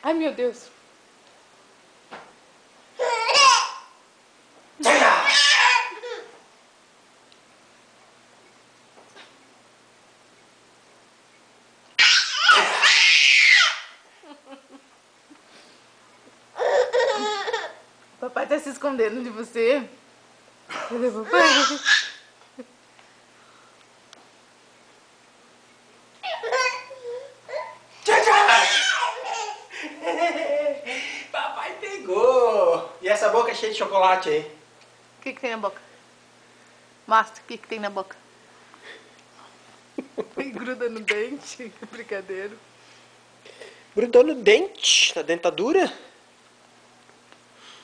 Ai, meu Deus. Papai tá se escondendo de você. Cadê papai? Papai pegou! E essa boca cheia de chocolate aí? O que tem na boca? Mostra o que tem na boca. E gruda no dente. Que brincadeira. Grudou no dente, na dentadura?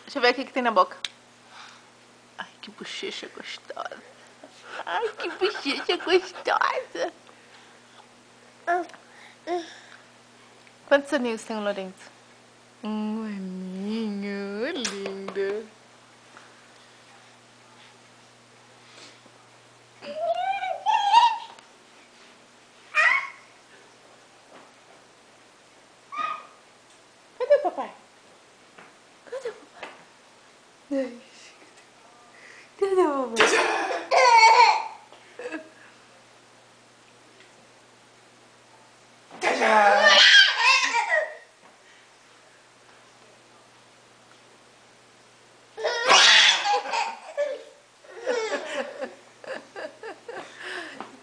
Deixa eu ver o que tem na boca. Ai, que bochecha gostosa. Ai, que bochecha gostosa. Quantos aninhos tem o Lourenço? Um aninho, linda. Cadê o papai? Cadê o papai? Ai, cadê o papai?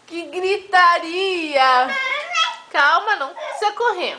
Que gritaria! Calma, não precisa correr.